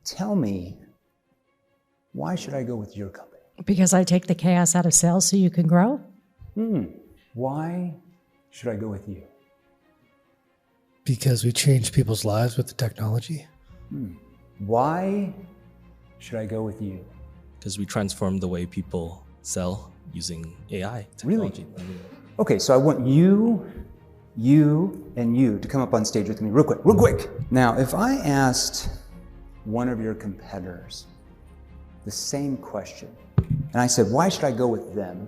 Tell me, why should I go with your company? Because I take the chaos out of sales so you can grow. Why should I go with you? Because we change people's lives with the technology. Why should I go with you? Because we transform the way people sell using AI technology. Really? Okay, so I want you, and you to come up on stage with me real quick. Now, if I asked one of your competitors the same question, and I said, why should I go with them?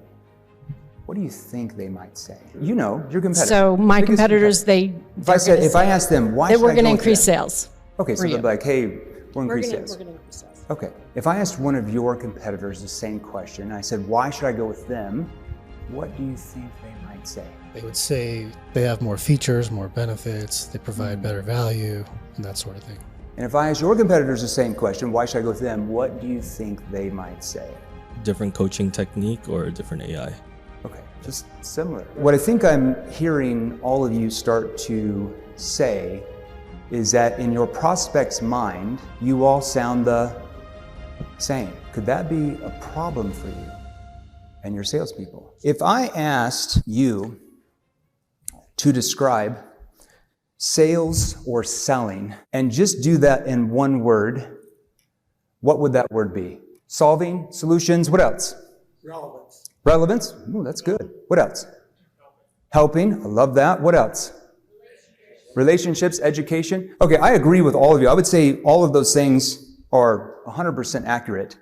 What do you think they might say? You know, your competitors. So my competitors, if I asked them, why should I go with them? we're going to increase sales. Okay, so they'll be like, hey, we'll increase sales. We're going to increase sales. Okay, if I asked one of your competitors the same question, and I said, why should I go with them? What do you think they might say? They would say they have more features, more benefits, they provide better value, and that sort of thing. And if I asked your competitors the same question, why should I go with them? What do you think they might say? Different coaching technique or a different AI? Okay, just similar. What I think I'm hearing all of you start to say is that in your prospect's mind, you all sound the same. Could that be a problem for you and your salespeople? If I asked you to describe sales or selling and just do that in one word, what would that word be? Solving, solutions, what else? Relevance. Relevance? Ooh, that's good. What else? Helping. I love that. What else? Relationships, education. Okay, I agree with all of you. I would say all of those things are 100% accurate.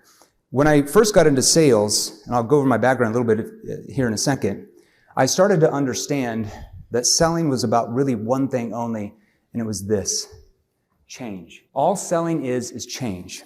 When I first got into sales, and I'll go over my background a little bit here in a second, I started to understand that selling was about really one thing only, and it was this: change. All selling is change.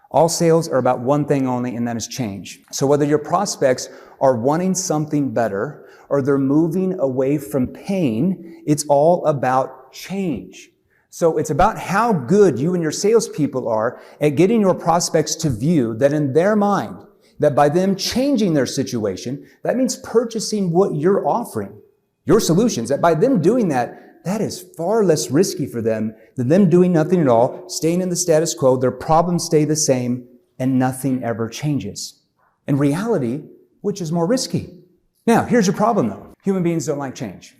All sales are about one thing only, and that is change. So whether your prospects are wanting something better or they're moving away from pain, it's all about change. So it's about how good you and your salespeople are at getting your prospects to view that in their mind, that by them changing their situation, that means purchasing what you're offering, your solutions, that by them doing that, that is far less risky for them than them doing nothing at all, staying in the status quo, their problems stay the same, and nothing ever changes. In reality, which is more risky? Now, here's your problem though. Human beings don't like change.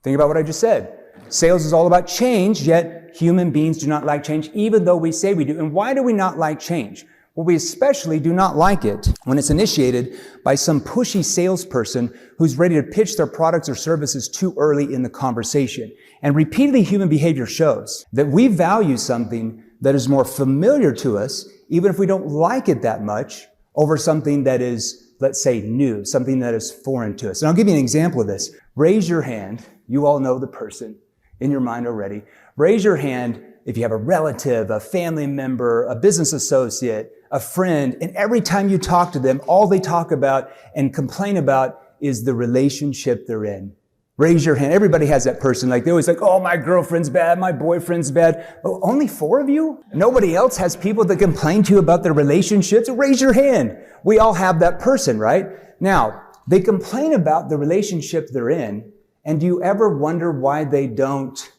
Think about what I just said. Sales is all about change, yet human beings do not like change, even though we say we do. And why do we not like change? Well, we especially do not like it when it's initiated by some pushy salesperson who's ready to pitch their products or services too early in the conversation. And repeatedly, human behavior shows that we value something that is more familiar to us, even if we don't like it that much, over something that is, let's say, new, something that is foreign to us. And I'll give you an example of this. Raise your hand. You all know the person in your mind already. Raise your hand if you have a relative, a family member, a business associate, a friend, and every time you talk to them, all they talk about and complain about is the relationship they're in. Raise your hand. Everybody has that person. Like, they're always like, oh, my girlfriend's bad, my boyfriend's bad. Oh, only 4 of you? Nobody else has people that complain to you about their relationships? Raise your hand. We all have that person, right? Now, they complain about the relationship they're in, and do you ever wonder why they don't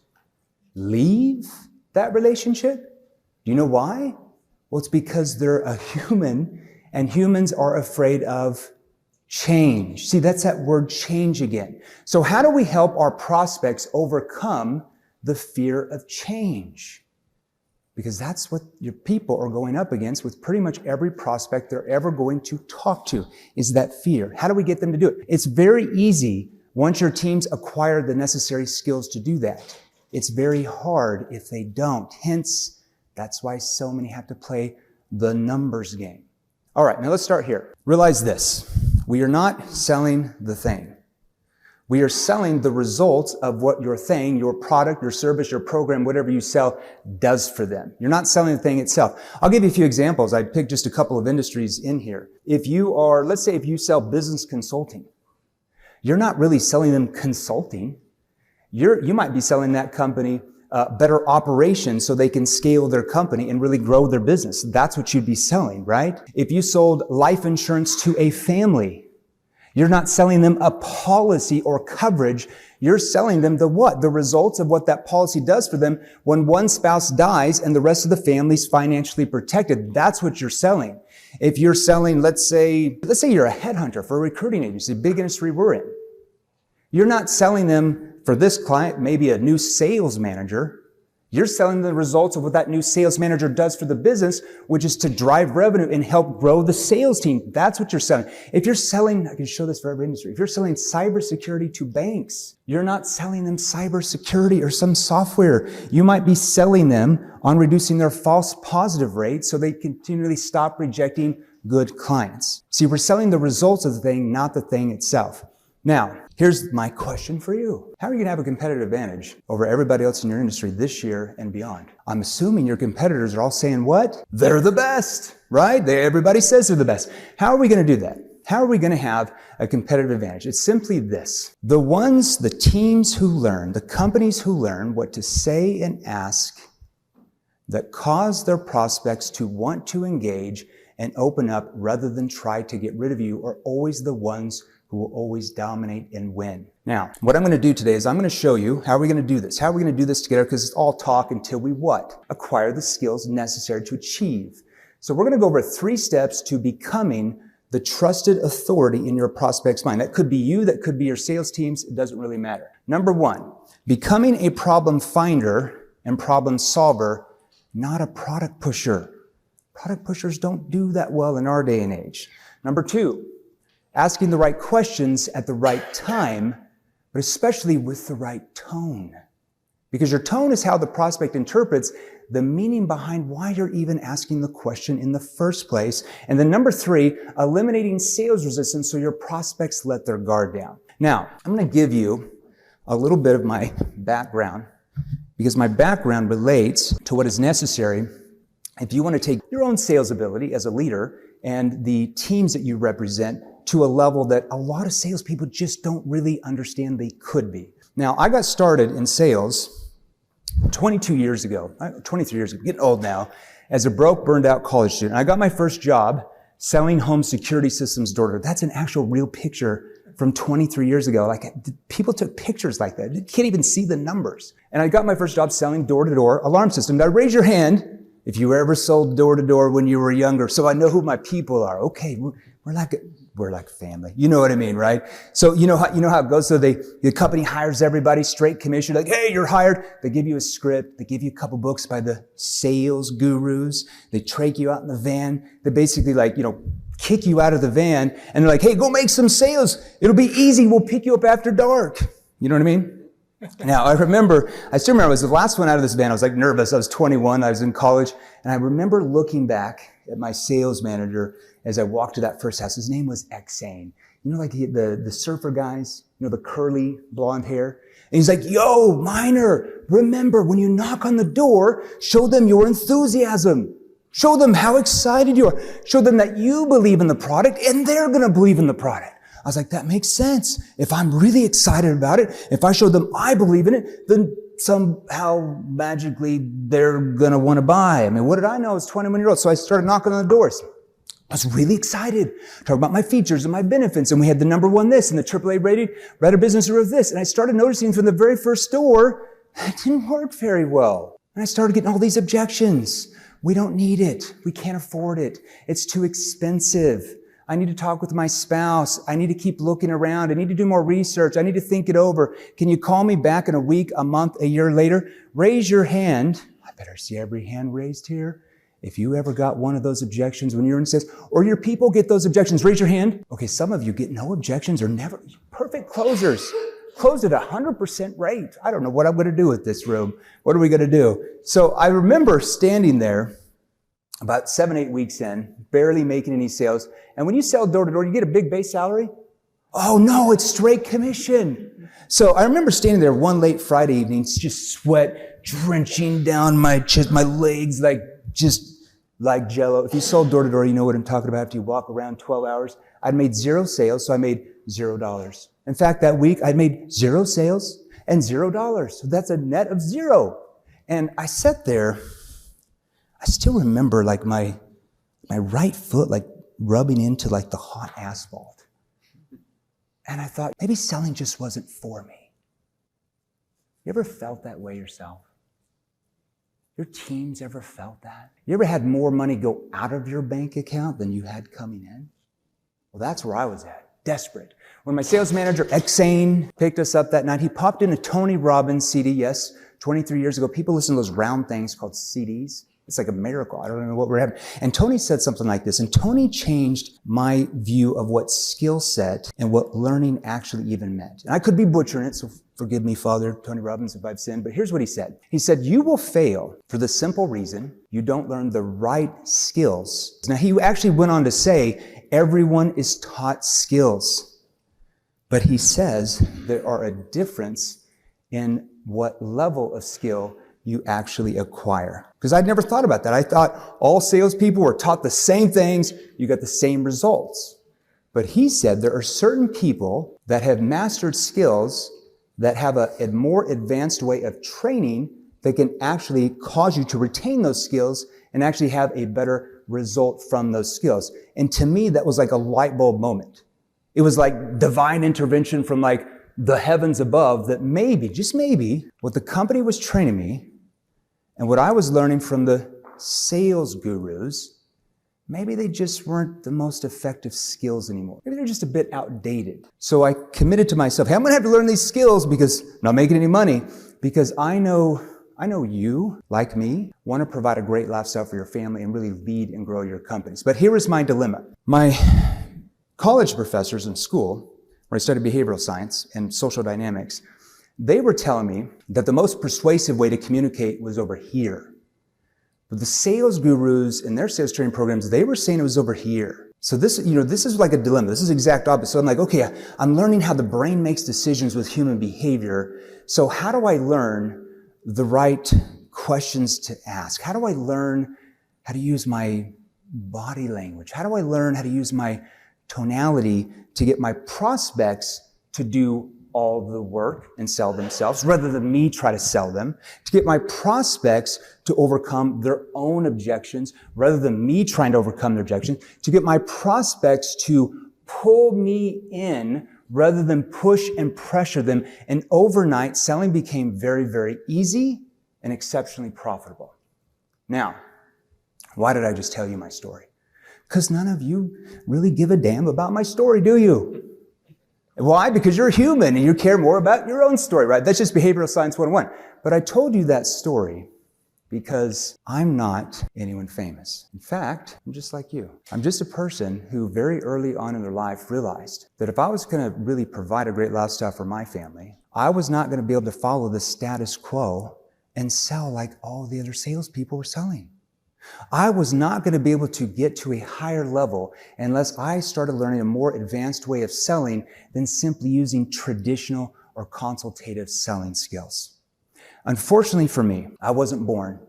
leave that relationship? Do you know why? Well, it's because they're a human, and humans are afraid of change. See, that's that word change again. So how do we help our prospects overcome the fear of change? Because that's what your people are going up against with pretty much every prospect they're ever going to talk to, is that fear. How do we get them to do it? It's very easy once your teams acquire the necessary skills to do that. It's very hard if they don't. Hence, that's why so many have to play the numbers game. All right, now let's start here. Realize this. We are not selling the thing. We are selling the results of what your thing, your product, your service, your program, whatever you sell, does for them. You're not selling the thing itself. I'll give you a few examples. I picked just a couple of industries in here. If you are, let's say if you sell business consulting, you're not really selling them consulting. You might be selling that company better operations so they can scale their company and really grow their business. That's what you'd be selling, right? If you sold life insurance to a family, You're not selling them a policy or coverage. You're selling them the what? The results of what that policy does for them when one spouse dies and the rest of the family's financially protected. That's what you're selling. If you're selling, let's say you're a headhunter for a recruiting agency, big industry we're in. You're not selling them for this client, maybe a new sales manager. You're selling the results of what that new sales manager does for the business, which is to drive revenue and help grow the sales team. That's what you're selling. If you're selling, I can show this for every industry. If you're selling cybersecurity to banks, you're not selling them cybersecurity or some software. You might be selling them on reducing their false positive rate so they continually stop rejecting good clients. See, we're selling the results of the thing, not the thing itself. Now, here's my question for you. How are you going to have a competitive advantage over everybody else in your industry this year and beyond? I'm assuming your competitors are all saying what? They're the best, right? Everybody says they're the best. How are we going to do that? How are we going to have a competitive advantage? It's simply this. The teams who learn, the companies who learn what to say and ask that cause their prospects to want to engage and open up rather than try to get rid of you are always the ones who will always dominate and win. Now, what I'm going to do today is I'm going to show you how are we going to do this. How are we going to do this together? Because it's all talk until we what? Acquire the skills necessary to achieve. So we're going to go over 3 steps to becoming the trusted authority in your prospect's mind. That could be you, that could be your sales teams. It doesn't really matter. Number 1, becoming a problem finder and problem solver, not a product pusher. Product pushers don't do that well in our day and age. Number 2, asking the right questions at the right time, but especially with the right tone. Because your tone is how the prospect interprets the meaning behind why you're even asking the question in the first place. And then number 3, eliminating sales resistance so your prospects let their guard down. Now, I'm going to give you a little bit of my background because my background relates to what is necessary if you want to take your own sales ability as a leader and the teams that you represent to a level that a lot of salespeople just don't really understand they could be. Now, I got started in sales 23 years ago, getting old now, as a broke, burned out college student. I got my first job selling home security systems door to door. That's an actual real picture from 23 years ago. Like, people took pictures like that. You can't even see the numbers. And I got my first job selling door to door alarm systems. Now, raise your hand if you ever sold door to door when you were younger, so I know who my people are. Okay, we're like family. You know what I mean, right? So you know how it goes. So the company hires everybody straight commission. Like, hey, you're hired. They give you a script. They give you a couple books by the sales gurus. They trach you out in the van. They basically kick you out of the van and they're like, hey, go make some sales. It'll be easy. We'll pick you up after dark. You know what I mean? Now, I still remember I was the last one out of this van. I was nervous. I was 21. I was in college. And I remember looking back at my sales manager as I walked to that first house. His name was Exane. You know, like the surfer guys, the curly blonde hair. And he's like, yo, Miner, remember when you knock on the door, show them your enthusiasm. Show them how excited you are. Show them that you believe in the product and they're going to believe in the product. I was like, that makes sense. If I'm really excited about it, if I show them I believe in it, then somehow magically they're going to want to buy. I mean, what did I know? I was 21-year-old. So I started knocking on the doors. I was really excited, talking about my features and my benefits. And we had the number 1 this and the AAA rated Better Business Review of this. And I started noticing from the very first door, it didn't work very well. And I started getting all these objections. We don't need it. We can't afford it. It's too expensive. I need to talk with my spouse. I need to keep looking around. I need to do more research. I need to think it over. Can you call me back in a week, a month, a year later? Raise your hand. I better see every hand raised here. If you ever got one of those objections when you're in sales, or your people get those objections, raise your hand. Okay, some of you get no objections or never. Perfect closers. Closed at 100% rate. I don't know what I'm going to do with this room. What are we going to do? So I remember standing there about 7-8 weeks in, barely making any sales. And when you sell door to door, you get a big base salary. Oh no, it's straight commission. So I remember standing there one late Friday evening, just sweat drenching down my chest, my legs, just like jello. If you sold door to door, you know what I'm talking about. If you walk around 12 hours, I'd made 0 sales, so I made $0. In fact, that week I'd made 0 sales and $0. So that's a net of 0. And I sat there. I still remember my right foot rubbing into the hot asphalt. And I thought, maybe selling just wasn't for me. You ever felt that way yourself? Your teams ever felt that? You ever had more money go out of your bank account than you had coming in? Well, that's where I was at, desperate. When my sales manager, Exane, picked us up that night, he popped in a Tony Robbins CD, yes, 23 years ago. People listen to those round things called CDs. It's like a miracle. I don't know what we're having. And Tony said something like this, and Tony changed my view of what skill set and what learning actually even meant. And I could be butchering it, so forgive me, Father Tony Robbins, if I've sinned, but here's what he said. He said, you will fail for the simple reason you don't learn the right skills. Now, he actually went on to say, everyone is taught skills. But he says there are a difference in what level of skill you actually acquire. Because I'd never thought about that. I thought all salespeople were taught the same things, you got the same results. But he said there are certain people that have mastered skills that have a more advanced way of training that can actually cause you to retain those skills and actually have a better result from those skills. And to me, that was like a light bulb moment. It was like divine intervention from like the heavens above that maybe, just maybe, what the company was training me and what I was learning from the sales gurus, maybe they just weren't the most effective skills anymore. Maybe they're just a bit outdated. So I committed to myself, hey, I'm going to have to learn these skills because I'm not making any money, because I know you, like me, want to provide a great lifestyle for your family and really lead and grow your companies. But here is my dilemma. My college professors in school, where I studied behavioral science and social dynamics, they were telling me that the most persuasive way to communicate was over here. But the sales gurus in their sales training programs, they were saying it was over here. So this is like a dilemma. This is exact opposite. So I'm like, okay, I'm learning how the brain makes decisions with human behavior. So how do I learn the right questions to ask? How do I learn how to use my body language? How do I learn how to use my tonality to get my prospects to do all the work and sell themselves rather than me try to sell them, to get my prospects to overcome their own objections rather than me trying to overcome their objections, to get my prospects to pull me in rather than push and pressure them. And overnight, selling became very, very easy and exceptionally profitable. Now, why did I just tell you my story? Because none of you really give a damn about my story, do you? Why? Because you're human and you care more about your own story, right? That's just behavioral science 101. But I told you that story because I'm not anyone famous. In fact, I'm just like you. I'm just a person who very early on in their life realized that if I was going to really provide a great lifestyle for my family, I was not going to be able to follow the status quo and sell like all the other salespeople were selling. I was not going to be able to get to a higher level unless I started learning a more advanced way of selling than simply using traditional or consultative selling skills. Unfortunately for me, I wasn't born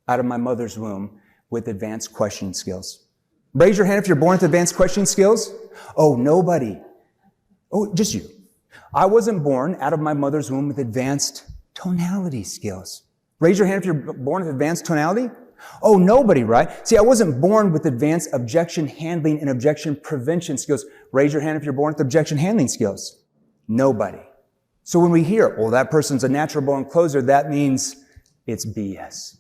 out of my mother's womb with advanced questioning skills. Raise your hand if you're born with advanced questioning skills. Oh, nobody. Oh, just you. I wasn't born out of my mother's womb with advanced tonality skills. Raise your hand if you're born with advanced tonality. Oh, nobody, right? See, I wasn't born with advanced objection handling and objection prevention skills. Raise your hand if you're born with objection handling skills. Nobody. So when we hear, oh, that person's a natural born closer, that means it's BS.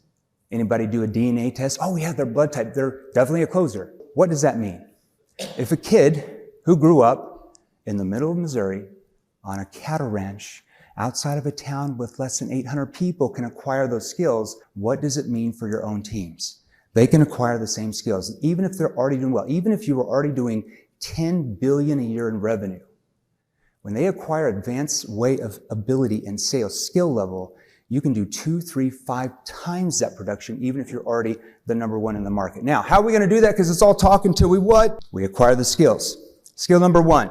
Anybody do a DNA test? Oh, yeah, their blood type. They're definitely a closer. What does that mean? If a kid who grew up in the middle of Missouri on a cattle ranch outside of a town with less than 800 people can acquire those skills, what does it mean for your own teams? They can acquire the same skills, even if they're already doing well, even if you were already doing $10 billion a year in revenue. When they acquire advanced way of ability and sales skill level, you can do 2, 3, 5 times that production, even if you're already the number one in the market. Now, how are we going to do that? Because it's all talk until we what? We acquire the skills. Skill number 1.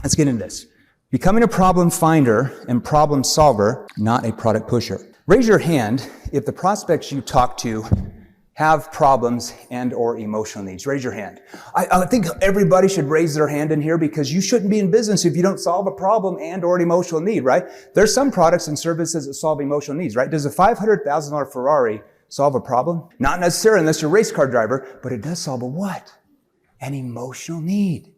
Let's get into this. Becoming a problem finder and problem solver, not a product pusher. Raise your hand if the prospects you talk to have problems and or emotional needs. Raise your hand. I think everybody should raise their hand in here because you shouldn't be in business if you don't solve a problem and or an emotional need, right? There's some products and services that solve emotional needs, right? Does a $500,000 Ferrari solve a problem? Not necessarily unless you're a race car driver, but it does solve a what? An emotional need.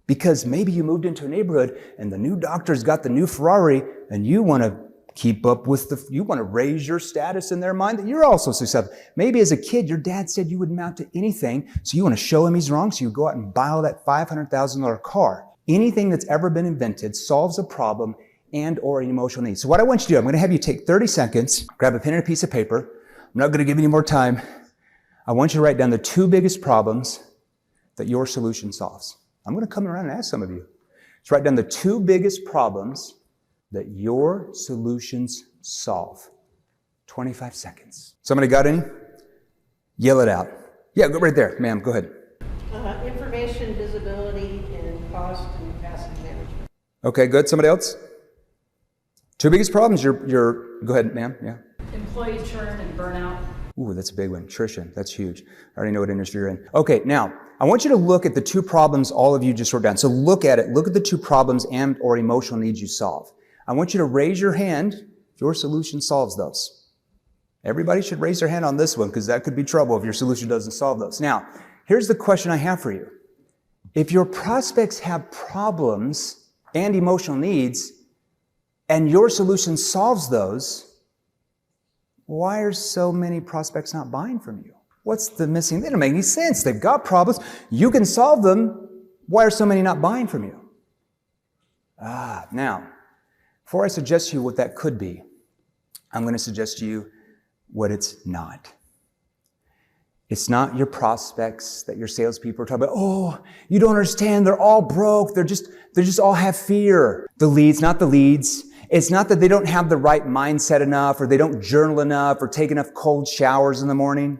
Because maybe you moved into a neighborhood and the new doctor's got the new Ferrari and you want to keep up with you want to raise your status in their mind that you're also successful. Maybe as a kid, your dad said you would amount to anything, so you want to show him he's wrong, so you go out and buy all that $500,000 car. Anything that's ever been invented solves a problem and or an emotional need. So what I want you to do, I'm going to have you take 30 seconds, grab a pen and a piece of paper. I'm not going to give you any more time. I want you to write down the 2 biggest problems that your solution solves. I'm going to come around and ask some of you. Just write down the 2 biggest problems that your solutions solve. 25 seconds. Somebody got any? Yell it out. Yeah, go right there. Ma'am, go ahead. Information visibility and cost and asset management. Okay, good. Somebody else? 2 biggest problems, go ahead, ma'am. Yeah. Employee churn and burnout. Ooh, that's a big one. Attrition. That's huge. I already know what industry you're in. Okay, now, I want you to look at the 2 problems all of you just wrote down. So look at it. Look at the 2 problems and or emotional needs you solve. I want you to raise your hand if your solution solves those. Everybody should raise their hand on this one because that could be trouble if your solution doesn't solve those. Now, here's the question I have for you. If your prospects have problems and emotional needs and your solution solves those, why are so many prospects not buying from you? What's the missing? They don't make any sense. They've got problems. You can solve them. Why are so many not buying from you? Now, before I suggest to you what that could be, I'm going to suggest to you what it's not. It's not your prospects that your salespeople are talking about. Oh, you don't understand. They're all broke. They're just all have fear. The leads, not the leads. It's not that they don't have the right mindset enough or they don't journal enough or take enough cold showers in the morning.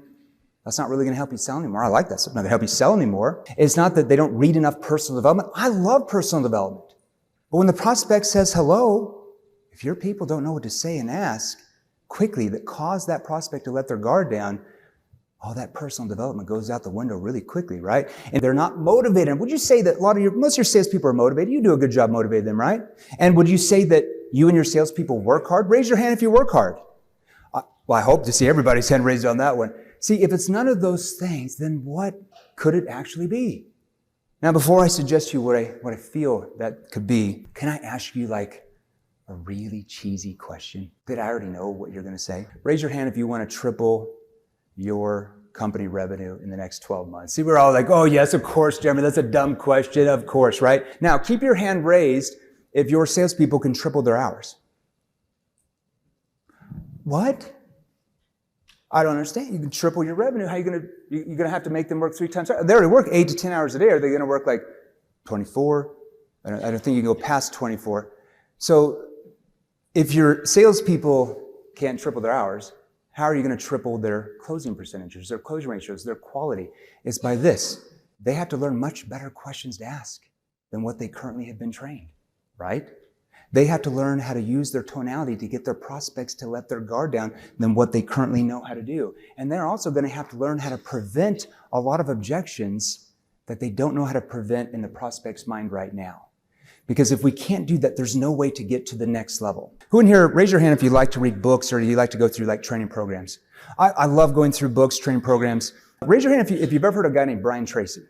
That's not really going to help you sell anymore. I like that. It's not going to help you sell anymore. It's not that they don't read enough personal development. I love personal development. But when the prospect says hello, if your people don't know what to say and ask quickly that cause that prospect to let their guard down, all that personal development goes out the window really quickly, right? And they're not motivated. Would you say that most of your salespeople are motivated? You do a good job motivating them, right? And would you say that you and your salespeople work hard? Raise your hand if you work hard. Well, I hope to see everybody's hand raised on that one. See, if it's none of those things, then what could it actually be? Now, before I suggest to you what I feel that could be, can I ask you like a really cheesy question that I already know what you're going to say? Raise your hand if you want to triple your company revenue in the next 12 months. See, we're all like, oh yes, of course, Jeremy, that's a dumb question. Of course, right? Now, keep your hand raised if your salespeople can triple their hours. What? I don't understand. You can triple your revenue. How are you going to, you're going to have to make them work 3 times. They already work 8 to 10 hours a day. Are they going to work like 24? I don't think you can go past 24. So if your salespeople can't triple their hours, how are you going to triple their closing percentages, their closing ratios, their quality? It's by this. They have to learn much better questions to ask than what they currently have been trained, right? They have to learn how to use their tonality to get their prospects to let their guard down than what they currently know how to do. And they're also going to have to learn how to prevent a lot of objections that they don't know how to prevent in the prospect's mind right now. Because if we can't do that, there's no way to get to the next level. Who in here, raise your hand if you like to read books or you like to go through like training programs. I love going through books, training programs. Raise your hand if you've ever heard of a guy named Brian Tracy.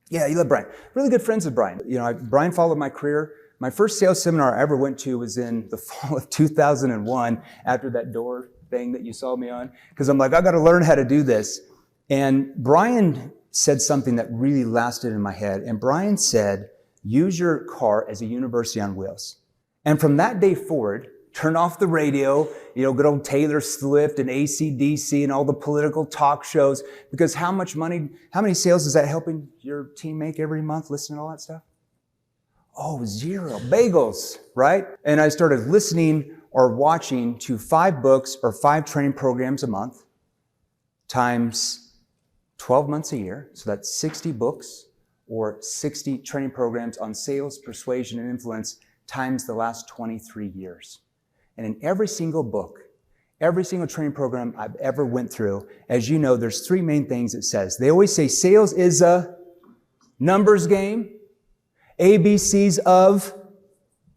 Yeah, you love Brian. Really good friends with Brian. You know, Brian followed my career. My first sales seminar I ever went to was in the fall of 2001 after that door thing that you saw me on. Because I'm like, I got to learn how to do this. And Brian said something that really lasted in my head. And Brian said, use your car as a university on wheels. And from that day forward, turn off the radio, good old Taylor Swift and AC/DC and all the political talk shows. Because how many sales is that helping your team make every month, listening to all that stuff? Oh, 0. Bagels, right? And I started listening or watching to 5 books or 5 training programs a month times 12 months a year. So that's 60 books or 60 training programs on sales, persuasion, and influence times the last 23 years. And in every single book, every single training program I've ever went through, as you know, there's 3 main things it says. They always say sales is a numbers game, ABCs of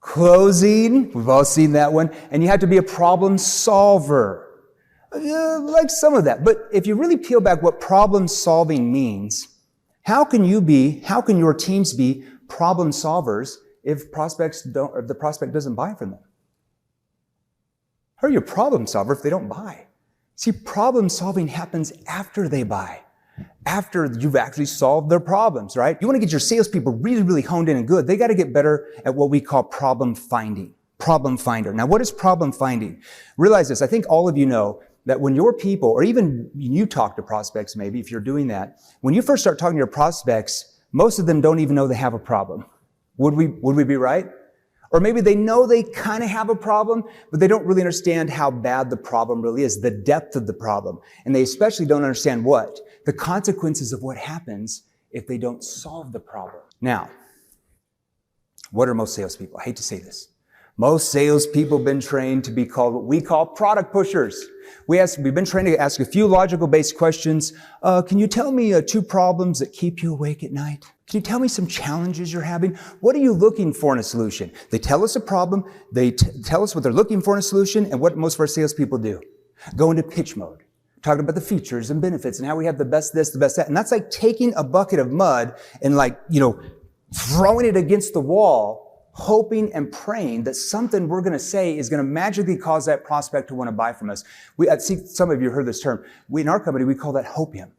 closing. We've all seen that one. And you have to be a problem solver. Like some of that. But if you really peel back what problem solving means, how can your teams be problem solvers if the prospect doesn't buy from them? How are you a problem solver if they don't buy? See, problem solving happens after they buy, after you've actually solved their problems, right? You want to get your salespeople really, really honed in and good. They got to get better at what we call problem finding. Problem finder. Now, what is problem finding? Realize this. I think all of you know that when your people, or even you talk to prospects, maybe if you're doing that, when you first start talking to your prospects, most of them don't even know they have a problem. Would we be right? Or maybe they know they kind of have a problem, but they don't really understand how bad the problem really is, the depth of the problem. And they especially don't understand what? The consequences of what happens if they don't solve the problem. Now, what are most salespeople? I hate to say this. Most salespeople have been trained to be called what we call product pushers. We've been trained to ask a few logical-based questions. Can you tell me 2 problems that keep you awake at night? Can you tell me some challenges you're having? What are you looking for in a solution? They tell us a problem. They tell us what they're looking for in a solution. And what most of our salespeople do? Go into pitch mode, talking about the features and benefits and how we have the best this, the best that. And that's like taking a bucket of mud and throwing it against the wall, hoping and praying that something we're going to say is going to magically cause that prospect to want to buy from us. I see some of you heard this term. In our company, we call that hopium.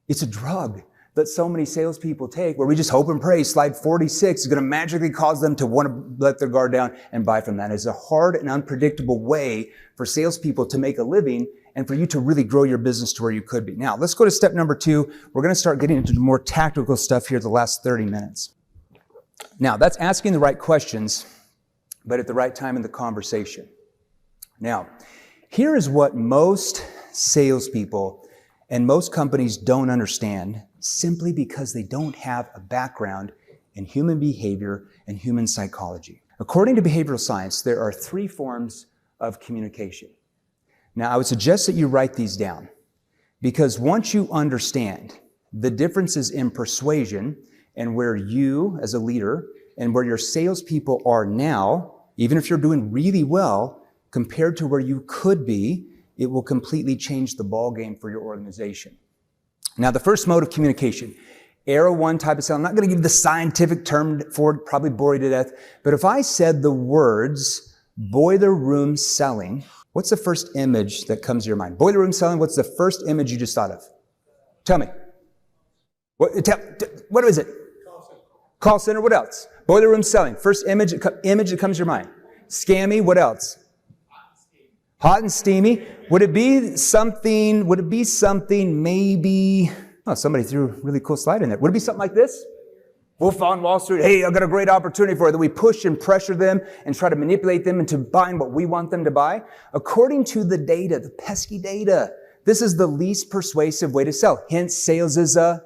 It's a drug that so many salespeople take where we just hope and pray slide 46 is going to magically cause them to want to let their guard down and buy from that. It's a hard and unpredictable way for salespeople to make a living and for you to really grow your business to where you could be. Now, let's go to step number 2. We're going to start getting into the more tactical stuff here the last 30 minutes. Now, that's asking the right questions, but at the right time in the conversation. Now, here is what most salespeople and most companies don't understand simply because they don't have a background in human behavior and human psychology. According to behavioral science, there are 3 forms of communication. Now, I would suggest that you write these down because once you understand the differences in persuasion and where you, as a leader, and where your salespeople are now, even if you're doing really well, compared to where you could be, it will completely change the ball game for your organization. Now, the first mode of communication, Arrow 1 type of sale. I'm not going to give the scientific term for it, probably bore you to death, but if I said the words boiler room selling, what's the first image that comes to your mind? Boiler room selling, what's the first image you just thought of? Tell me. What is it? Call center, what else? Boiler room selling. First image that comes to your mind. Scammy, what else? Hot and steamy. Would it be something maybe, somebody threw a really cool slide in there. Would it be something like this? Wolf on Wall Street, hey, I've got a great opportunity for it. That we push and pressure them and try to manipulate them into buying what we want them to buy. According to the data, the pesky data, this is the least persuasive way to sell. Hence, sales is a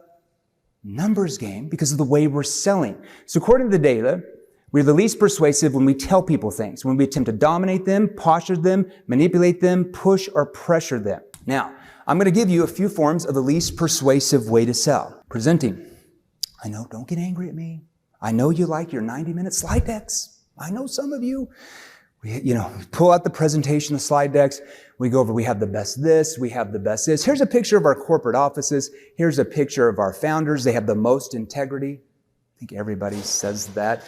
numbers game because of the way we're selling. So according to the data, we're the least persuasive when we tell people things, when we attempt to dominate them, posture them, manipulate them, push or pressure them. Now, I'm going to give you a few forms of the least persuasive way to sell. Presenting. I know, don't get angry at me. I know you like your 90-minute slide decks. I know some of you. We pull out the presentation, the slide decks. We go over, we have the best this, we have the best this. Here's a picture of our corporate offices. Here's a picture of our founders. They have the most integrity. I think everybody says that.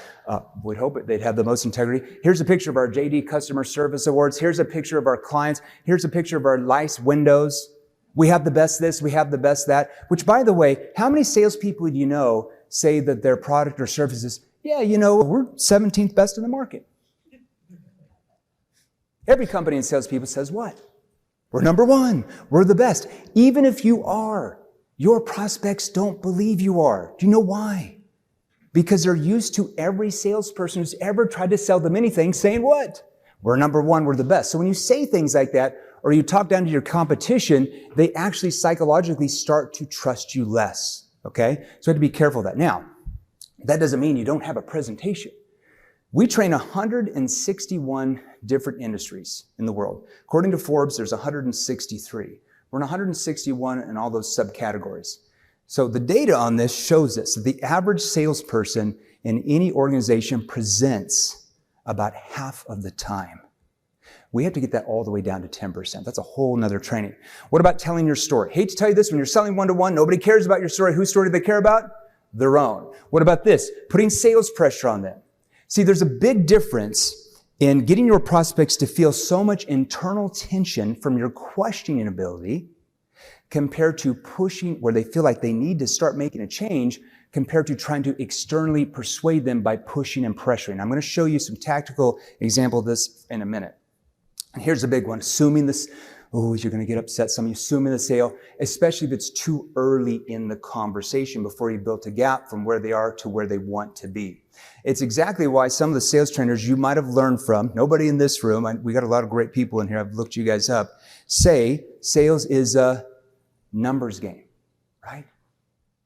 Would hope they'd have the most integrity. Here's a picture of our JD Customer Service Awards. Here's a picture of our clients. Here's a picture of our nice windows. We have the best this, we have the best that. Which, by the way, how many salespeople do you know say that their product or services, we're 17th best in the market? Every company in salespeople says what? We're number 1. We're the best. Even if you are, your prospects don't believe you are. Do you know why? Because they're used to every salesperson who's ever tried to sell them anything saying what? We're number 1, we're the best. So when you say things like that, or you talk down to your competition, they actually psychologically start to trust you less. Okay? So you have to be careful of that. Now, that doesn't mean you don't have a presentation. We train 161 different industries in the world. According to Forbes, there's 163. We're in 161 in all those subcategories. So the data on this shows this. The average salesperson in any organization presents about half of the time. We have to get that all the way down to 10%. That's a whole nother training. What about telling your story? Hate to tell you this, when you're selling one-to-one, nobody cares about your story. Whose story do they care about? their own. What about this? Putting sales pressure on them. See, there's a big difference in getting your prospects to feel so much internal tension from your questioning ability compared to pushing where they feel like they need to start making a change compared to trying to externally persuade them by pushing and pressuring. I'm going to show you some tactical example of this in a minute. And here's a big one. Assuming this, you're going to get upset. Some of you assuming the sale, especially if it's too early in the conversation before you built a gap from where they are to where they want to be. It's exactly why some of the sales trainers you might have learned from, nobody in this room, we got a lot of great people in here, I've looked you guys up, say sales is a numbers game, right?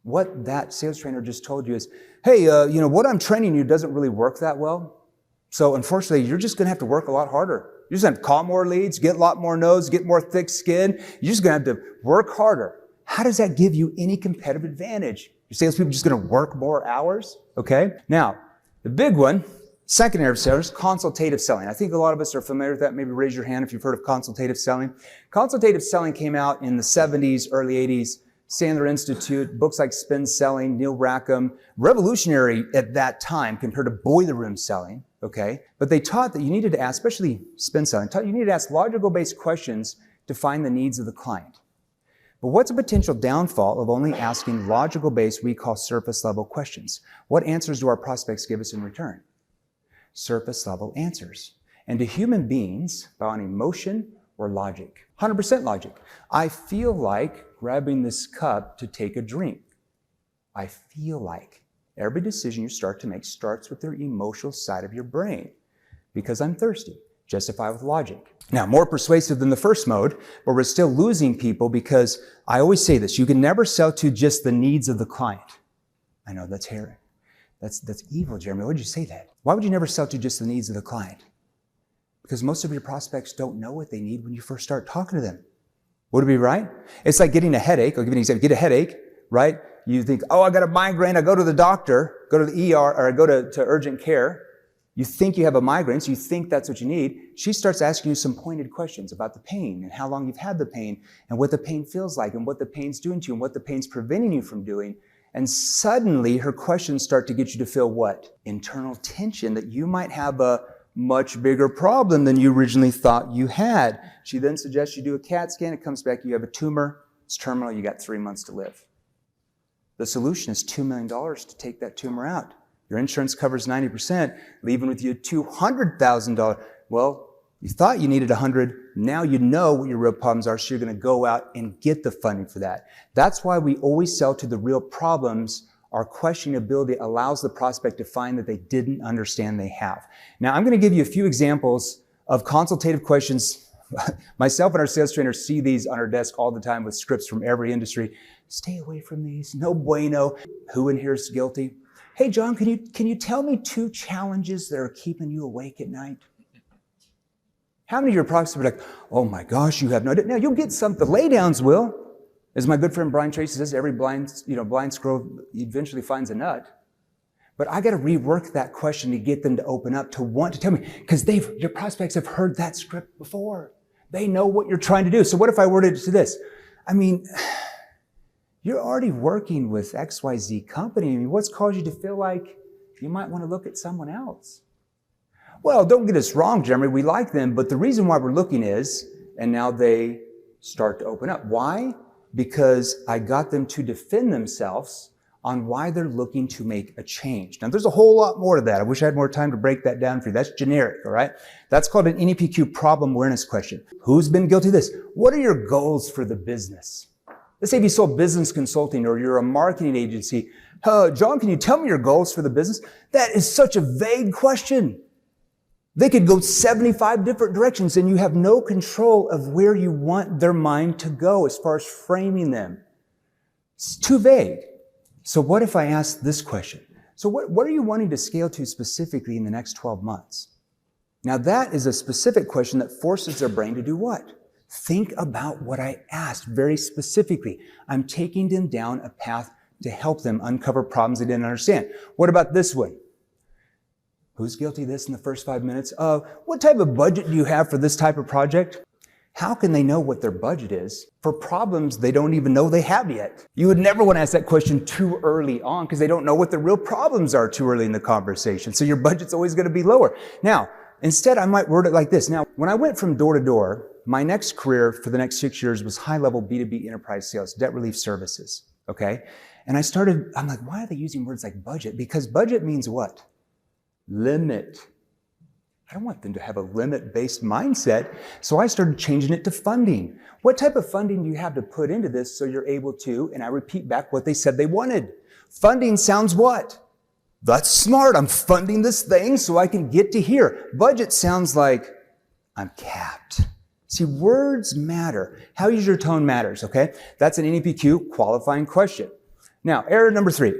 What that sales trainer just told you is, hey, what I'm training you doesn't really work that well. So unfortunately, you're just going to have to work a lot harder. You're just going to have to call more leads, get a lot more no's, get more thick skin. You're just going to have to work harder. How does that give you any competitive advantage? Your salespeople are just going to work more hours? Okay. Now, the big one, second area of sales, consultative selling. I think a lot of us are familiar with that. Maybe raise your hand if you've heard of consultative selling. Consultative selling came out in the 70s, early 80s. Sandler Institute, books like Spin Selling, Neil Rackham, revolutionary at that time compared to boiler room selling, okay? But they taught that you needed to ask, especially Spin Selling, taught you needed to ask logical-based questions to find the needs of the client. But what's a potential downfall of only asking logical-based, we call surface-level questions? What answers do our prospects give us in return? Surface-level answers. And to human beings, on emotion or logic? 100% logic. I feel like grabbing this cup to take a drink. I feel like. Every decision you start to make starts with the emotional side of your brain. Because I'm thirsty. Justify with logic. Now, more persuasive than the first mode, but we're still losing people because I always say this, you can never sell to just the needs of the client. I know that's hairy. That's evil, Jeremy. Why would you say that? Why would you never sell to just the needs of the client? Because most of your prospects don't know what they need when you first start talking to them. Would it be right? It's like getting a headache. I'll give you an example. Get a headache, right? You think, I got a migraine. I go to the doctor, go to the ER, or I go to urgent care. You think you have a migraine, so you think that's what you need. She starts asking you some pointed questions about the pain and how long you've had the pain and what the pain feels like and what the pain's doing to you and what the pain's preventing you from doing. And suddenly her questions start to get you to feel what? Internal tension that you might have a much bigger problem than you originally thought you had. She then suggests you do a CAT scan. It comes back, you have a tumor. It's terminal. You got 3 months to live. The solution is $2 million to take that tumor out. Your insurance covers 90%, leaving with you $200,000. Well, you thought you needed $100. Now you know what your real problems are, so you're going to go out and get the funding for that. That's why we always sell to the real problems. Our questioning ability allows the prospect to find that they didn't understand they have. Now, I'm going to give you a few examples of consultative questions. Myself and our sales trainers see these on our desk all the time with scripts from every industry. Stay away from these. No bueno. Who in here is guilty? Hey, John, can you tell me 2 challenges that are keeping you awake at night? How many of your prospects are like, oh my gosh, you have no idea. Now, you'll get some, the laydowns will. As my good friend Brian Tracy says, every blind squirrel eventually finds a nut. But I got to rework that question to get them to open up, to want to tell me, because your prospects have heard that script before. They know what you're trying to do. So what if I worded it to this? I mean, you're already working with XYZ company. I mean, what's caused you to feel like you might want to look at someone else? Well, don't get us wrong, Jeremy. We like them, but the reason why we're looking is, and now they start to open up. Why? Because I got them to defend themselves on why they're looking to make a change. Now, there's a whole lot more to that. I wish I had more time to break that down for you. That's generic, all right? That's called an NEPQ problem awareness question. Who's been guilty of this? What are your goals for the business? Let's say if you sold business consulting or you're a marketing agency. John, can you tell me your goals for the business? That is such a vague question. They could go 75 different directions and you have no control of where you want their mind to go as far as framing them. It's too vague. So what if I ask this question? So what are you wanting to scale to specifically in the next 12 months? Now that is a specific question that forces their brain to do what? Think about what I asked very specifically. I'm taking them down a path to help them uncover problems they didn't understand. What about this one? Who's guilty of this in the first 5 minutes? What type of budget do you have for this type of project? How can they know what their budget is for problems they don't even know they have yet? You would never want to ask that question too early on because they don't know what the real problems are too early in the conversation. So your budget's always going to be lower. Now, instead, I might word it like this. Now, when I went from door to door, my next career for the next 6 years was high-level B2B enterprise sales, debt relief services, okay? And I'm like, why are they using words like budget? Because budget means what? Limit. I don't want them to have a limit-based mindset, so I started changing it to funding. What type of funding do you have to put into this so you're able to, and I repeat back what they said they wanted. Funding sounds what? That's smart. I'm funding this thing so I can get to here. Budget sounds like I'm capped. See, words matter. How you use your tone matters, okay? That's an NEPQ qualifying question. Now, error number 3.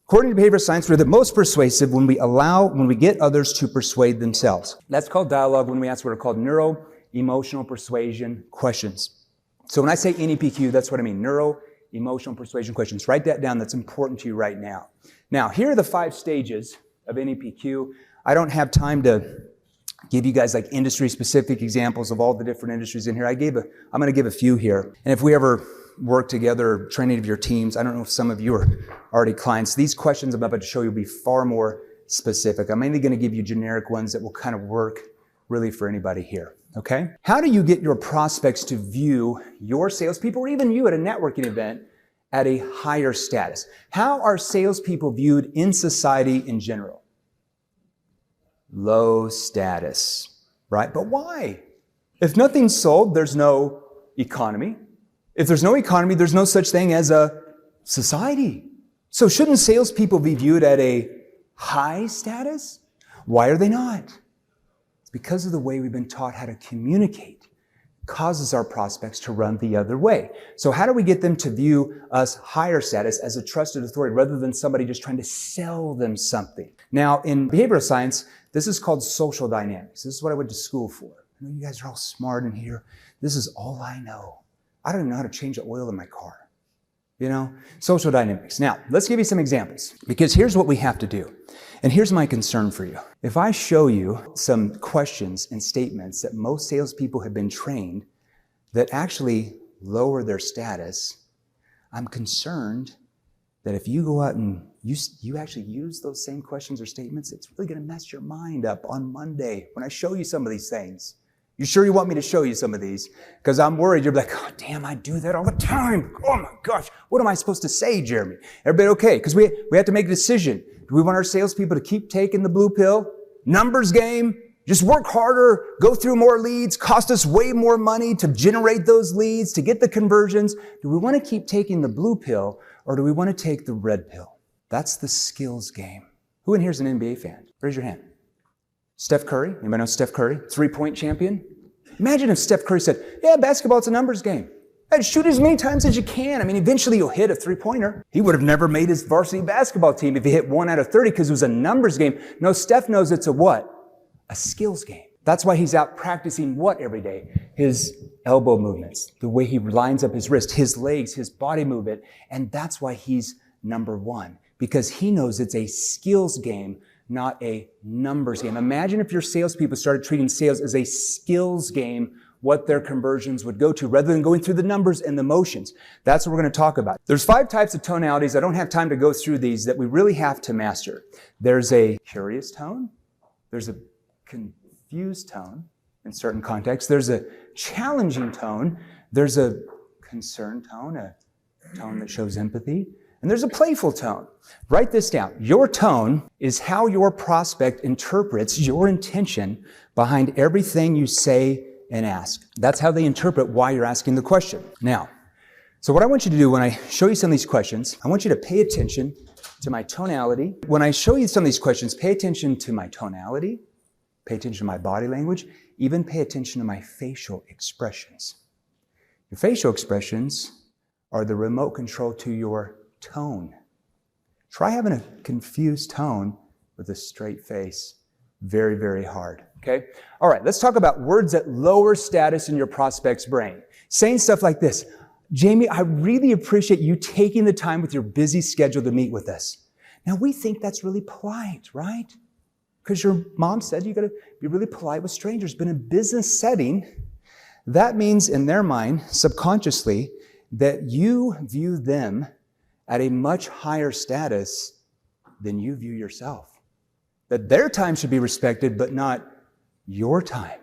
According to behavioral science, we're the most persuasive when we get others to persuade themselves. That's called dialogue when we ask what are called neuro-emotional persuasion questions. So when I say NEPQ, that's what I mean, neuro-emotional persuasion questions. Write that down. That's important to you right now. Now, here are the 5 stages of NEPQ. I don't have time to give you guys like industry-specific examples of all the different industries in here. I'm going to give a few here. And if we ever work together, train any of your teams, I don't know if some of you are already clients, these questions I'm about to show you will be far more specific. I'm mainly going to give you generic ones that will kind of work really for anybody here, okay? How do you get your prospects to view your salespeople or even you at a networking event at a higher status? How are salespeople viewed in society in general? Low status, right? But why? If nothing's sold, there's no economy. If there's no economy, there's no such thing as a society. So shouldn't salespeople be viewed at a high status? Why are they not? It's because of the way we've been taught how to communicate. Causes our prospects to run the other way. So how do we get them to view us higher status as a trusted authority rather than somebody just trying to sell them something? Now, in behavioral science, this is called social dynamics. This is what I went to school for. I know you guys are all smart in here. This is all I know. I don't even know how to change the oil in my car. You know, social dynamics. Now, let's give you some examples because here's what we have to do. And here's my concern for you. If I show you some questions and statements that most salespeople have been trained that actually lower their status, I'm concerned that if you go out and you actually use those same questions or statements, it's really going to mess your mind up on Monday when I show you some of these things. You sure you want me to show you some of these? Because I'm worried you're like, oh, damn, I do that all the time. Oh my gosh, what am I supposed to say, Jeremy? Everybody okay? Because we have to make a decision. Do we want our salespeople to keep taking the blue pill? Numbers game? Just work harder, go through more leads, cost us way more money to generate those leads, to get the conversions? Do we want to keep taking the blue pill or do we want to take the red pill? That's the skills game. Who in here is an NBA fan? Raise your hand. Steph Curry. Anybody know Steph Curry? 3-point champion. Imagine if Steph Curry said, yeah, basketball's a numbers game. Hey, shoot as many times as you can. I mean, eventually you'll hit a 3-pointer. He would have never made his varsity basketball team if he hit 1 out of 30 because it was a numbers game. No, Steph knows it's a what? A skills game. That's why he's out practicing what every day? His elbow movements, the way he lines up his wrist, his legs, his body movement. And that's why he's number 1, because he knows it's a skills game, not a numbers game. Imagine if your salespeople started treating sales as a skills game, what their conversions would go to, rather than going through the numbers and the motions. That's what we're going to talk about. There's 5 types of tonalities. I don't have time to go through these that we really have to master. There's a curious tone. There's a confused tone in certain contexts. There's a challenging tone. There's a concerned tone, a tone that shows empathy. And there's a playful tone. Write this down. Your tone is how your prospect interprets your intention behind everything you say and ask. That's how they interpret why you're asking the question. Now, so what I want you to do when I show you some of these questions, I want you to pay attention to my tonality. When I show you some of these questions, pay attention to my tonality, pay attention to my body language, even pay attention to my facial expressions. Your facial expressions are the remote control to your tone. Try having a confused tone with a straight face. Very, very hard. Okay? All right, let's talk about words that lower status in your prospect's brain. Saying stuff like this: Jamie, I really appreciate you taking the time with your busy schedule to meet with us. Now, we think that's really polite, right? Because your mom said you got to be really polite with strangers. But in a business setting, that means in their mind, subconsciously, that you view them at a much higher status than you view yourself. That their time should be respected, but not your time.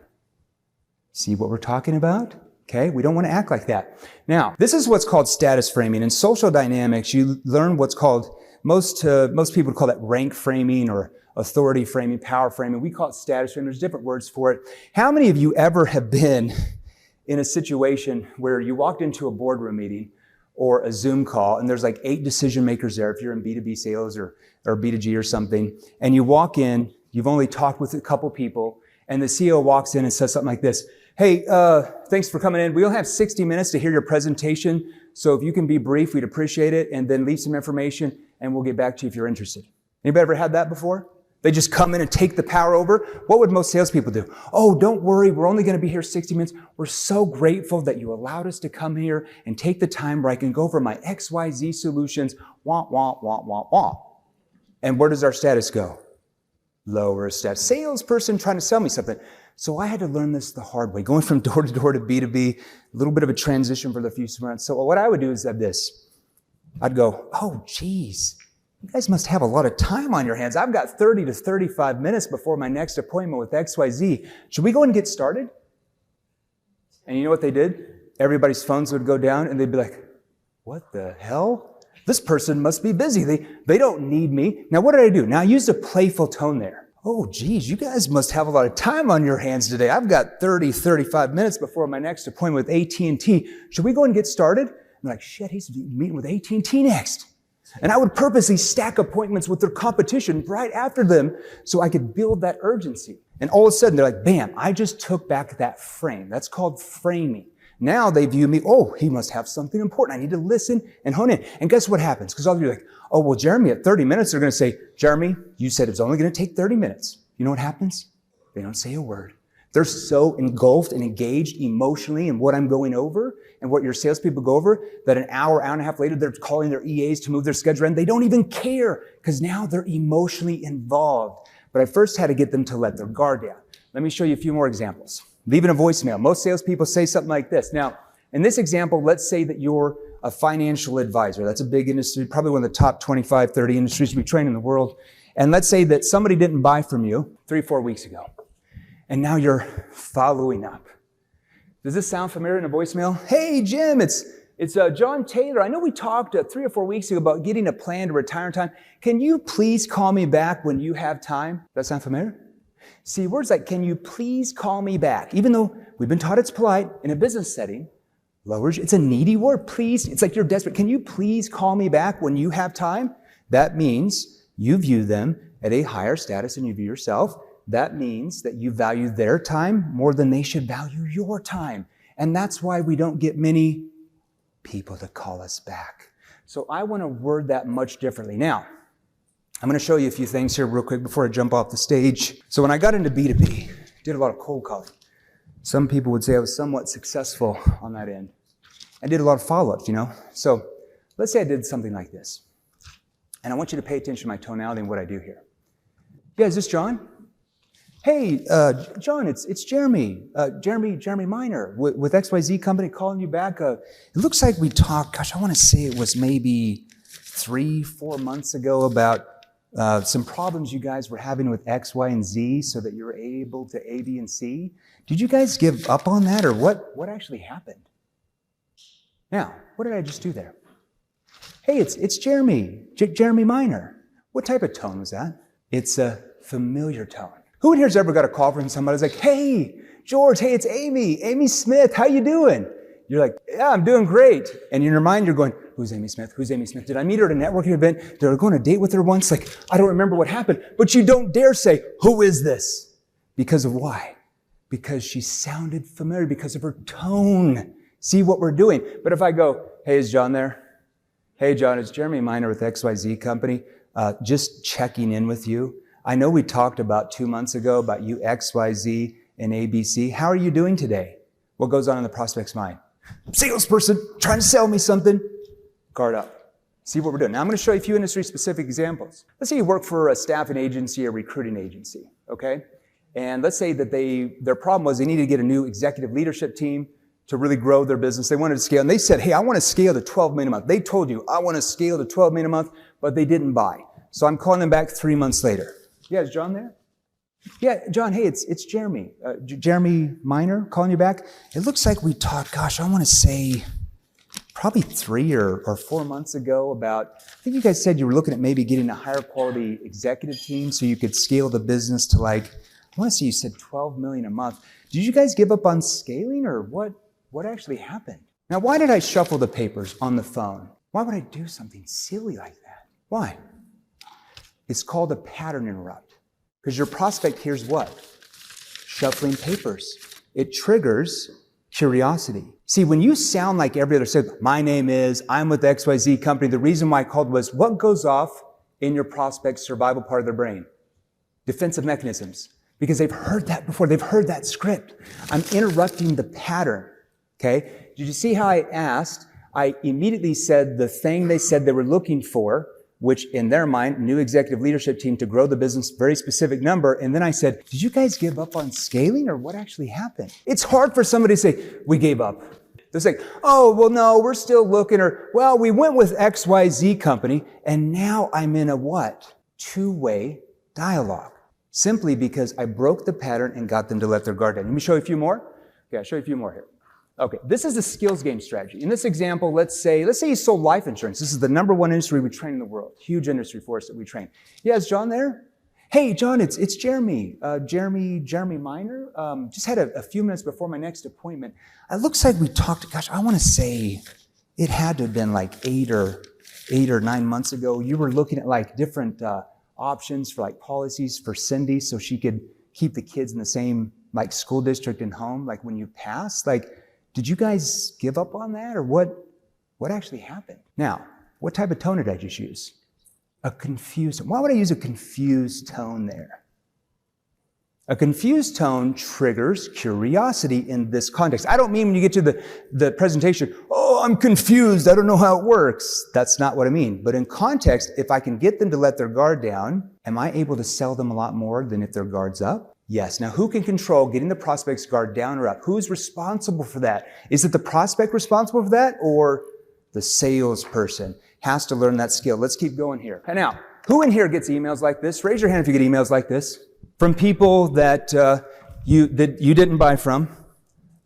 See what we're talking about? Okay, we don't want to act like that. Now, this is what's called status framing. In social dynamics, you learn what's called, most people would call that rank framing or authority framing, power framing. We call it status framing. There's different words for it. How many of you ever have been in a situation where you walked into a boardroom meeting or a Zoom call, and there's like 8 decision makers there if you're in B2B sales or B2G or something, and you walk in, you've only talked with a couple people, and the CEO walks in and says something like this: "Hey, thanks for coming in. We only have 60 minutes to hear your presentation, so if you can be brief, we'd appreciate it, and then leave some information, and we'll get back to you if you're interested." Anybody ever had that before? They just come in and take the power over. What would most salespeople do? "Oh, don't worry, we're only going to be here 60 minutes. We're so grateful that you allowed us to come here and take the time where I can go over my XYZ solutions, wah, wah, wah, wah, wah." And where does our status go? Lower status. Salesperson trying to sell me something. So I had to learn this the hard way, going from door to door to B2B, a little bit of a transition for the few months. So what I would do is this. I'd go, "Oh, geez, you guys must have a lot of time on your hands. I've got 30 to 35 minutes before my next appointment with XYZ. Should we go and get started?" And you know what they did? Everybody's phones would go down and they'd be like, "What the hell? This person must be busy. They don't need me." Now, what did I do? Now, I used a playful tone there. "Oh, geez, you guys must have a lot of time on your hands today. I've got 30, 35 minutes before my next appointment with AT&T. Should we go and get started?" I'm like, "Shit, he's meeting with AT&T next." And I would purposely stack appointments with their competition right after them so I could build that urgency. And all of a sudden, they're like, bam, I just took back that frame. That's called framing. Now they view me, "Oh, he must have something important. I need to listen and hone in." And guess what happens? Because all of you are like, "Oh, well, Jeremy, at 30 minutes, they're going to say, 'Jeremy, you said it's only going to take 30 minutes. You know what happens? They don't say a word. They're so engulfed and engaged emotionally in what I'm going over and what your salespeople go over that an hour, hour and a half later, they're calling their EAs to move their schedule around. They don't even care because now they're emotionally involved. But I first had to get them to let their guard down. Let me show you a few more examples. Leaving a voicemail. Most salespeople say something like this. Now, in this example, let's say that you're a financial advisor. That's a big industry, probably one of the top 25, 30 industries to be trained in the world. And let's say that somebody didn't buy from you 3 or 4 weeks ago. And now you're following up. Does this sound familiar in a voicemail? "Hey, Jim, it's John Taylor. I know we talked 3 or 4 weeks ago about getting a plan to retire in time. Can you please call me back when you have time?" Does that sound familiar? See, words like, "Can you please call me back?" Even though we've been taught it's polite in a business setting, lowers, it's a needy word. Please, it's like you're desperate. "Can you please call me back when you have time?" That means you view them at a higher status than you view yourself. That means that you value their time more than they should value your time. And that's why we don't get many people to call us back. So I want to word that much differently. Now, I'm going to show you a few things here real quick before I jump off the stage. So when I got into B2B, did a lot of cold calling. Some people would say I was somewhat successful on that end. I did a lot of follow-ups, So let's say I did something like this. And I want you to pay attention to my tonality and what I do here. "Yeah, is this John?" "Hey, John, it's Jeremy. Jeremy Miner with XYZ Company calling you back. It looks like we talked, I want to say it was maybe 3, 4 months ago about some problems you guys were having with X, Y, and Z so that you were able to A, B, and C. Did you guys give up on that or what actually happened?" Now, what did I just do there? "Hey, it's Jeremy Miner." What type of tone was that? It's a familiar tone. Who in here's ever got a call from somebody who's like, "Hey, George, hey, it's Amy Smith, how you doing?" You're like, "Yeah, I'm doing great." And in your mind, you're going, "Who's Amy Smith? Who's Amy Smith? Did I meet her at a networking event? Did I go on a date with her once? Like, I don't remember what happened." But you don't dare say, "Who is this?" Because of why? Because she sounded familiar, because of her tone. See what we're doing. But if I go, "Hey, is John there?" "Hey, John, it's Jeremy Miner with XYZ Company. Just checking in with you. I know we talked about 2 months ago about you XYZ and ABC. How are you doing today?" What goes on in the prospect's mind? Salesperson trying to sell me something. Guard up. See what we're doing. Now I'm going to show you a few industry-specific examples. Let's say you work for a staffing agency or recruiting agency, okay? And let's say that their problem was they needed to get a new executive leadership team to really grow their business. They wanted to scale. And they said, hey, I want to scale to 12 million a month. They told you, I want to scale to 12 million a month, but they didn't buy. So I'm calling them back 3 months later. Yeah, is John there? Yeah, John, hey, it's Jeremy. Jeremy Minor calling you back. It looks like we talked, gosh, I want to say probably 3 or 4 months ago about, I think you guys said you were looking at maybe getting a higher quality executive team so you could scale the business to like, I want to say you said 12 million a month. Did you guys give up on scaling or what actually happened? Now, why did I shuffle the papers on the phone? Why would I do something silly like that? Why? It's called a pattern interrupt. Because your prospect hears what? Shuffling papers. It triggers curiosity. See, when you sound like every other salesman, my name is, I'm with XYZ company, the reason why I called was, what goes off in your prospect's survival part of their brain? Defensive mechanisms. Because they've heard that before. They've heard that script. I'm interrupting the pattern. Okay? Did you see how I asked? I immediately said the thing they said they were looking for, which in their mind, new executive leadership team to grow the business, very specific number. And then I said, did you guys give up on scaling or what actually happened? It's hard for somebody to say, we gave up. They're saying, oh, well, no, we're still looking, or, well, we went with XYZ company and now I'm in a what? Two-way dialogue. Simply because I broke the pattern and got them to let their guard down. Let me show you a few more. Okay, I'll show you a few more here. Okay, this is a skills game strategy. In this example, let's say you sold life insurance. This is the number one industry we train in the world. Huge industry for us that we train. Yeah, is John there? Hey, John, it's Jeremy. Jeremy Minor. Just had a few minutes before my next appointment. It looks like we talked, gosh, I want to say it had to have been like 8 or 9 months ago. You were looking at like different options for like policies for Cindy so she could keep the kids in the same like school district and home, like when you pass. Like, did you guys give up on that or what actually happened? Now, what type of tone did I just use? A confused tone. Why would I use a confused tone there? A confused tone triggers curiosity in this context. I don't mean when you get to the presentation, oh, I'm confused, I don't know how it works. That's not what I mean. But in context, if I can get them to let their guard down, am I able to sell them a lot more than if their guard's up? Yes. Now, who can control getting the prospect's guard down or up? Who's responsible for that? Is it the prospect responsible for that or the salesperson has to learn that skill? Let's keep going here. And now, who in here gets emails like this? Raise your hand if you get emails like this. From people that you didn't buy from.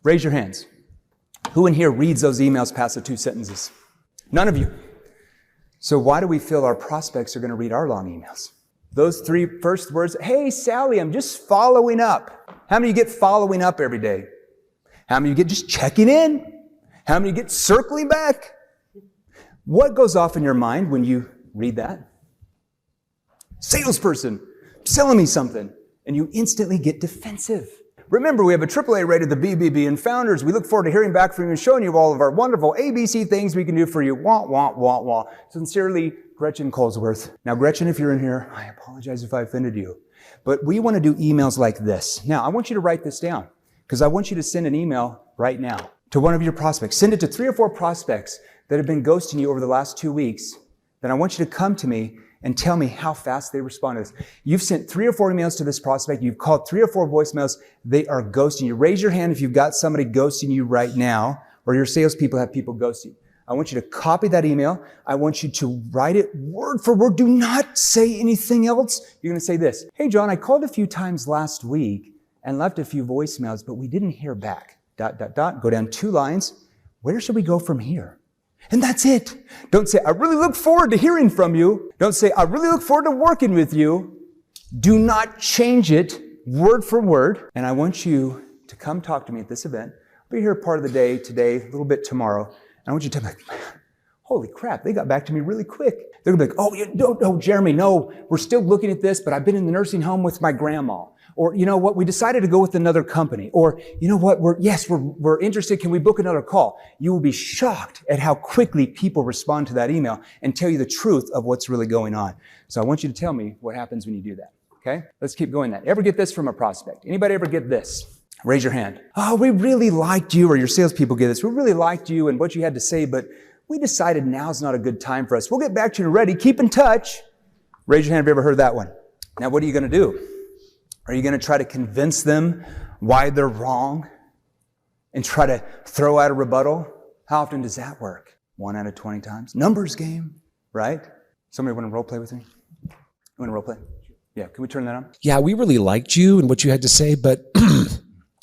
Raise your hands. Who in here reads those emails past the 2 sentences? None of you. So why do we feel our prospects are going to read our long emails? Those 3 first words, hey, Sally, I'm just following up. How many of you get following up every day? How many of you get just checking in? How many of you get circling back? What goes off in your mind when you read that? Salesperson selling me something. And you instantly get defensive. Remember, we have a AAA rated the BBB and founders. We look forward to hearing back from you and showing you all of our wonderful ABC things we can do for you. Wah, wah, wah, wah. Sincerely, Gretchen Colesworth. Now, Gretchen, if you're in here, I apologize if I offended you. But we want to do emails like this. Now, I want you to write this down because I want you to send an email right now to one of your prospects. Send it to 3 or 4 prospects that have been ghosting you over the last 2 weeks. Then I want you to come to me and tell me how fast they respond to this. You've sent 3 or 4 emails to this prospect. You've called 3 or 4 voicemails. They are ghosting you. Raise your hand if you've got somebody ghosting you right now or your salespeople have people ghosting. I want you to copy that email. I want you to write it word for word. Do not say anything else. You're going to say this. Hey, John, I called a few times last week and left a few voicemails, but we didn't hear back. ... Go down 2 lines. Where should we go from here? And that's it. Don't say, I really look forward to hearing from you. Don't say, I really look forward to working with you. Do not change it word for word. And I want you to come talk to me at this event. I'll be here part of the day today, a little bit tomorrow. And I want you to tell me, holy crap, they got back to me really quick. They're going to be like, no, Jeremy, no, we're still looking at this, but I've been in the nursing home with my grandma. Or, you know what, we decided to go with another company. Or, you know what, we're interested. Can we book another call? You will be shocked at how quickly people respond to that email and tell you the truth of what's really going on. So I want you to tell me what happens when you do that. Okay? Let's keep going that. Ever get this from a prospect? Anybody ever get this? Raise your hand. Oh, we really liked you, or your salespeople get this. We really liked you and what you had to say, but we decided now's not a good time for us. We'll get back to you ready. Keep in touch. Raise your hand if you ever heard that one. Now, what are you going to do? Are you going to try to convince them why they're wrong and try to throw out a rebuttal? How often does that work? 1 out of 20 times? Numbers game, right? Somebody want to role play with me? You want to role play? Yeah, can we turn that on? Yeah, we really liked you and what you had to say, but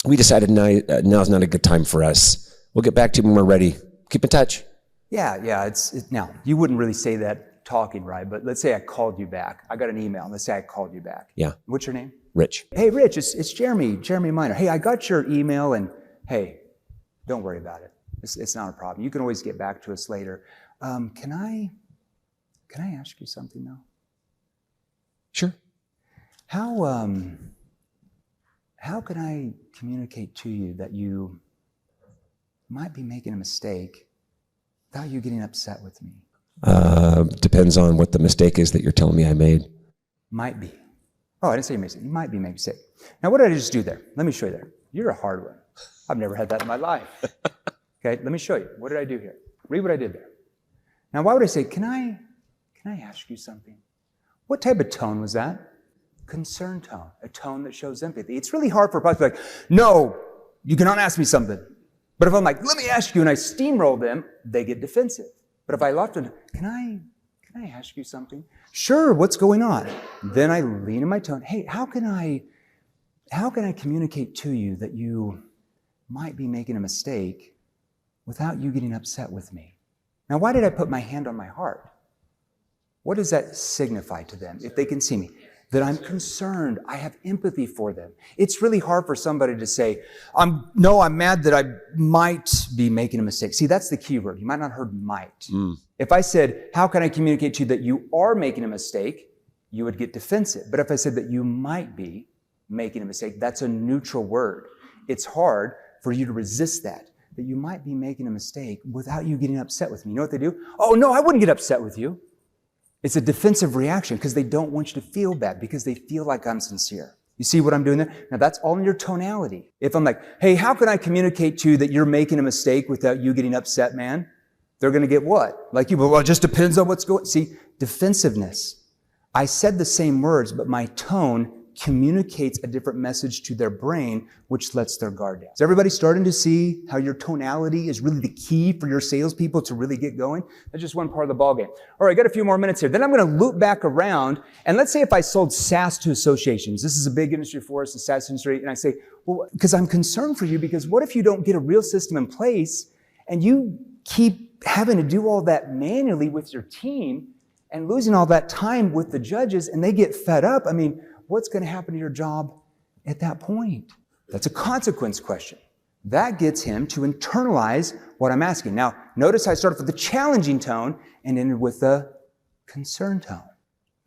we decided now's not a good time for us. We'll get back to you when we're ready. Keep in touch. Yeah, it's now, you wouldn't really say that talking, right? But let's say I called you back. I got an email. Let's say I called you back. Yeah. What's your name? Rich. Hey, Rich, it's Jeremy Minor. Hey, I got your email, and hey, don't worry about it. It's not a problem. You can always get back to us later. Can I ask you something though? Sure. How can I communicate to you that you might be making a mistake without you getting upset with me? Depends on what the mistake is that you're telling me I made. Might be. Oh, I didn't say you made a mistake. You might be making a mistake. Now, what did I just do there? Let me show you there. You're a hard one. I've never had that in my life. Okay, let me show you. What did I do here? Read what I did there. Now, why would I say, can I ask you something? What type of tone was that? Concern tone, a tone that shows empathy. It's really hard for a prospect to be like, no, you cannot ask me something. But if I'm like, let me ask you, and I steamroll them, they get defensive. But if I often, can I ask you something? Sure, what's going on? Then I lean in my tone. Hey, how can I communicate to you that you might be making a mistake without you getting upset with me? Now, why did I put my hand on my heart? What does that signify to them if they can see me? That I'm concerned, I have empathy for them. It's really hard for somebody to say, I'm mad that I might be making a mistake. See, that's the key word. You might not have heard might. If I said, how can I communicate to you that you are making a mistake? You would get defensive. But if I said that you might be making a mistake, that's a neutral word. It's hard for you to resist that you might be making a mistake without you getting upset with me. You know what they do? Oh, no, I wouldn't get upset with you. It's a defensive reaction because they don't want you to feel bad because they feel like I'm sincere. You see what I'm doing there? Now that's all in your tonality. If I'm like, hey, how can I communicate to you that you're making a mistake without you getting upset, man? They're going to get what? Like you, well, it just depends on what's going on. See, defensiveness. I said the same words, but my tone communicates a different message to their brain, which lets their guard down. Is everybody starting to see how your tonality is really the key for your salespeople to really get going? That's just one part of the ballgame. All right, got a few more minutes here. Then I'm going to loop back around, and let's say if I sold SaaS to associations. This is a big industry for us, the SaaS industry, and I say, well, because I'm concerned for you, because what if you don't get a real system in place, and you keep having to do all that manually with your team, and losing all that time with the judges, and they get fed up? I mean, what's going to happen to your job at that point? That's a consequence question. That gets him to internalize what I'm asking. Now, notice I started with the challenging tone and ended with the concern tone,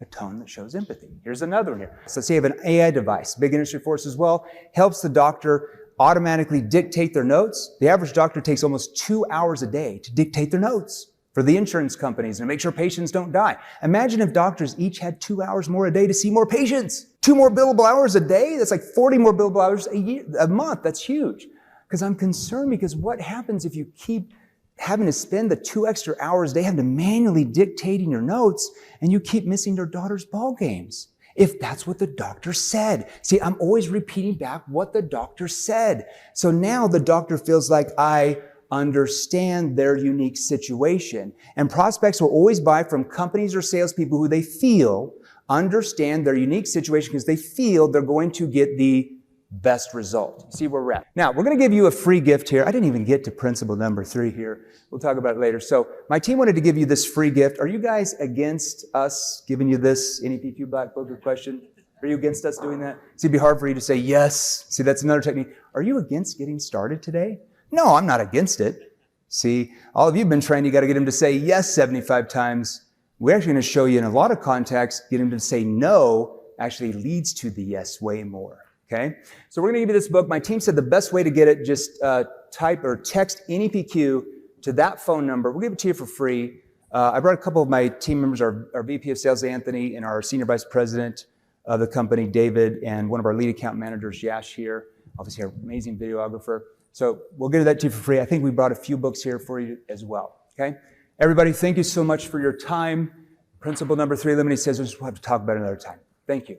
a tone that shows empathy. Here's another one here. So let's say you have an AI device, big industry for us as well, helps the doctor automatically dictate their notes. The average doctor takes almost 2 hours a day to dictate their notes for the insurance companies and make sure patients don't die. Imagine if doctors each had 2 hours more a day to see more patients. 2 more billable hours a day? That's like 40 more billable hours a month. That's huge. Because I'm concerned because what happens if you keep having to spend the 2 extra hours they have to manually dictating your notes and you keep missing your daughter's ball games? If that's what the doctor said. See, I'm always repeating back what the doctor said. So now the doctor feels like I understand their unique situation. And prospects will always buy from companies or salespeople who they feel understand their unique situation because they feel they're going to get the best result. See where we're at. Now, we're going to give you a free gift here. I didn't even get to principle number 3 here. We'll talk about it later. So my team wanted to give you this free gift. Are you guys against us giving you this NEPQ Black Book question? Are you against us doing that? See, it'd be hard for you to say yes. See, that's another technique. Are you against getting started today? No, I'm not against it. See, all of you have been trained, you got to get him to say yes 75 times. We're actually going to show you in a lot of contexts, get him to say no actually leads to the yes way more. Okay? So we're going to give you this book. My team said the best way to get it, just type or text NEPQ to that phone number. We'll give it to you for free. I brought a couple of my team members, our VP of Sales, Anthony, and our Senior Vice President of the company, David, and one of our lead account managers, Yash, here. Obviously, our amazing videographer. So we'll get that to you for free. I think we brought a few books here for you as well. Okay? Everybody, thank you so much for your time. Principle number 3, Lemony says we'll have to talk about it another time. Thank you.